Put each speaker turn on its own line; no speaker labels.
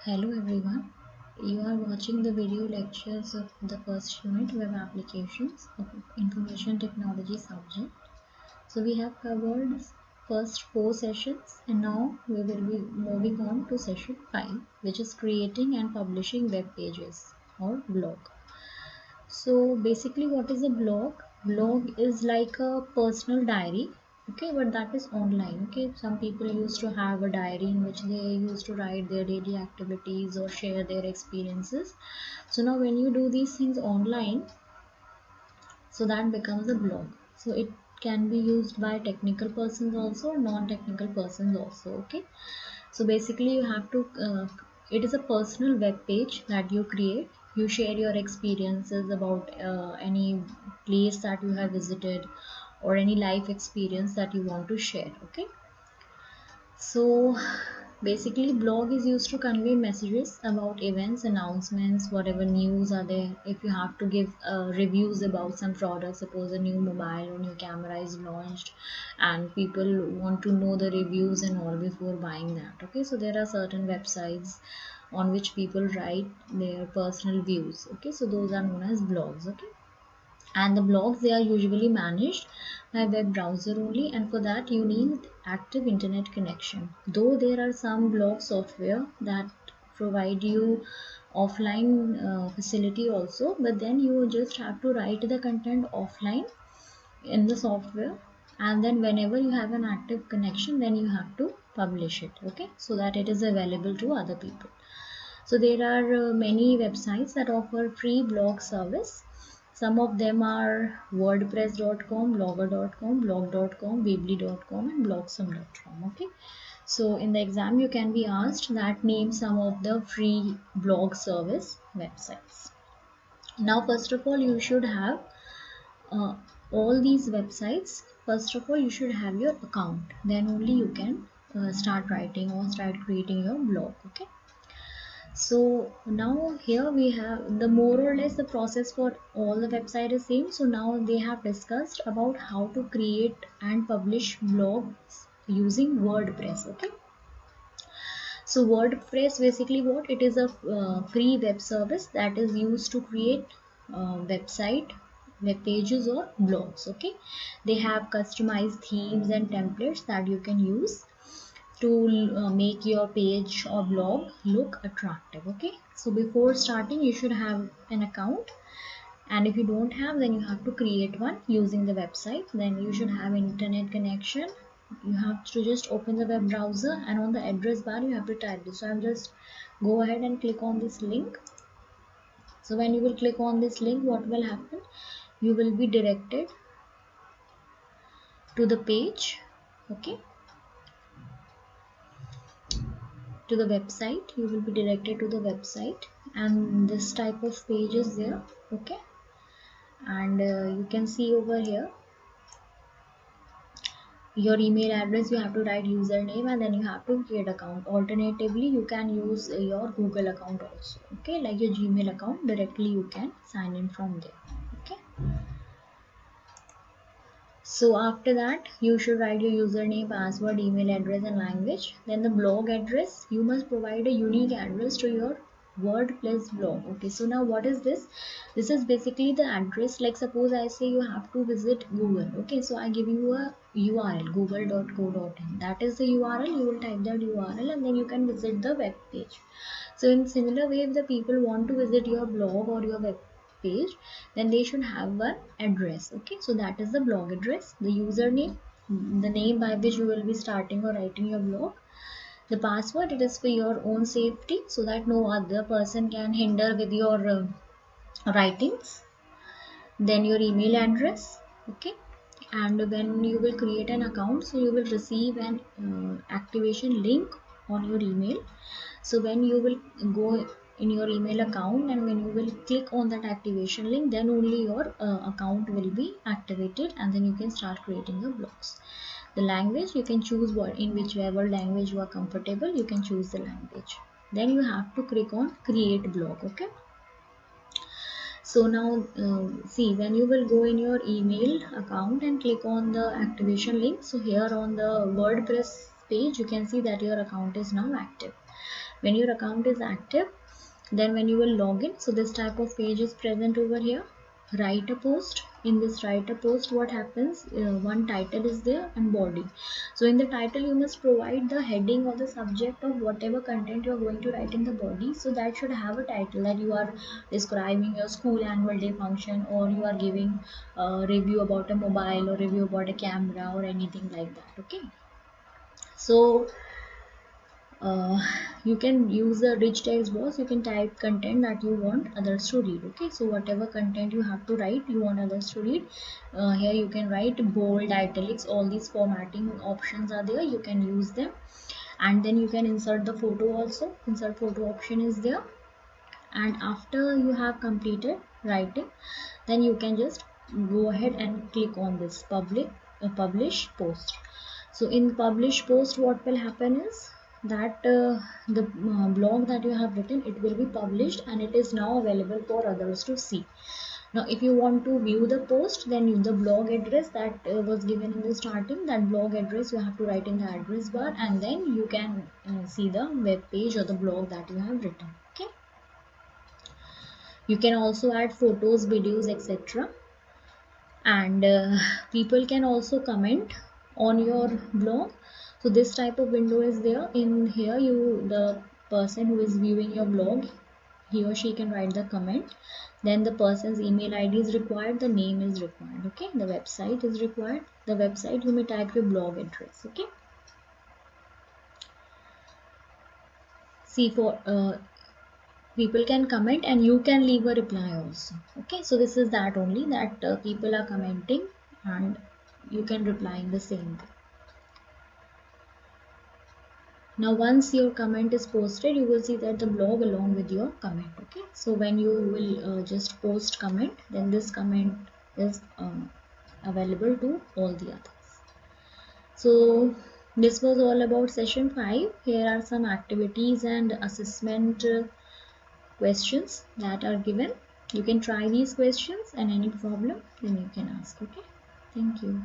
Hello everyone, you are watching the video lectures of the first unit Web Applications of Information Technology subject. So we have covered first 4 sessions and now we will be moving on to session 5, which is creating and publishing web pages or blog. So basically what is a blog? Blog is like a personal diary, okay, but that is online. Okay, some people used to have a diary in which they used to write their daily activities or share their experiences. So now when you do these things online, so that becomes a blog. So it can be used by technical persons also or non-technical persons also. Okay, so basically you have to it is a personal web page that you create. You share your experiences about any place that you have visited or any life experience that you want to share. Okay, so basically blog is used to convey messages about events, announcements, whatever news are there. If you have to give reviews about some product, suppose a new mobile or new camera is launched and people want to know the reviews and all before buying that. Okay, so there are certain websites on which people write their personal views. Okay, so those are known as blogs. Okay, and the blogs, they are usually managed by web browser only, and for that you need active internet connection. Though there are some blog software that provide you offline facility also, but then you just have to write the content offline in the software, and then whenever you have an active connection then you have to publish it. Okay, so that it is available to other people. So there are many websites that offer free blog service. Some of them are wordpress.com, blogger.com, blog.com, weebly.com and blogsome.com. Okay. So in the exam you can be asked that name some of the free blog service websites. Now first of all you should have uh, all these websites. First of all you should have your account. Then only you can start writing or start creating your blog. Okay. So now here we have the more or less the process for all the website is same. So now they have discussed about how to create and publish blogs using WordPress. Okay, so WordPress basically what it is, a free web service that is used to create website, web pages or blogs. Okay, they have customized themes and templates that you can use to make your page or blog look attractive. Okay, so before starting you should have an account, and if you don't have then you have to create one using the website. Then you should have internet connection. You have to just open the web browser and on the address bar you have to type this. So I'm just go ahead and click on this link. So when you will click on this link, what will happen, you will be directed to the page. Okay, to the website, you will be directed to the website and this type of page is there. Okay, and you can see over here your email address. You have to write username and then you have to create account. Alternatively you can use your Google account also. Okay, like your Gmail account, directly you can sign in from there. Okay, so after that you should write your username, password, email address and language. Then the blog address, you must provide a unique address to your WordPress blog. Okay, so now what is this? This is basically the address. Like suppose I say you have to visit Google. Okay, so I give you a URL, google.co.in. That is the URL. You will type that URL and then you can visit the web page. So in similar way, if the people want to visit your blog or your web page, then they should have one address. Okay, so that is the blog address, the username, the name by which you will be starting or writing your blog. The password, it is for your own safety so that no other person can hinder with your writings. Then your email address. Okay, and when you will create an account, so you will receive an activation link on your email. So when you will go in your email account and when you will click on that activation link, then only your account will be activated and then you can start creating your blogs. The language, you can choose what, in whichever language you are comfortable, you can choose the language. Then you have to click on create blog. Okay, so now see, when you will go in your email account and click on the activation link, so here on the WordPress page you can see that your account is now active. When your account is active, then when you will log in, so this type of page is present over here. Write a post. In this write a post, what happens, one title is there and body. So in the title you must provide the heading or the subject of whatever content you are going to write in the body. So that should have a title, that you are describing your school annual day function, or you are giving a review about a mobile, or review about a camera, or anything like that. Okay, so uh, you can use a rich text box. You can type content that you want others to read. Okay, so whatever content you have to write, you want others to read, here you can write bold, italics, all these formatting options are there, you can use them. And then you can insert the photo also. Insert photo option is there. And after you have completed writing, then you can just go ahead and click on this publish post. So in publish post, what will happen is that the blog that you have written, it will be published and it is now available for others to see. Now if you want to view the post, then the blog address that was given in the starting, that blog address you have to write in the address bar, and then you can see the web page or the blog that you have written. Okay, you can also add photos, videos, etc. And people can also comment on your blog. So this type of window is there. In here, the person who is viewing your blog, he or she can write the comment. Then the person's email ID is required, the name is required. Okay, the website is required. The website, you may type your blog address. Okay, see, for people can comment and you can leave a reply also. Okay, so this is that only, that people are commenting and you can reply in the same way. Now once your comment is posted, you will see that the blog along with your comment. Okay, so when you will just post comment, then this comment is available to all the others. So this was all about session 5. Here are some activities and assessment questions that are given. You can try these questions, and any problem then you can ask. Okay, thank you.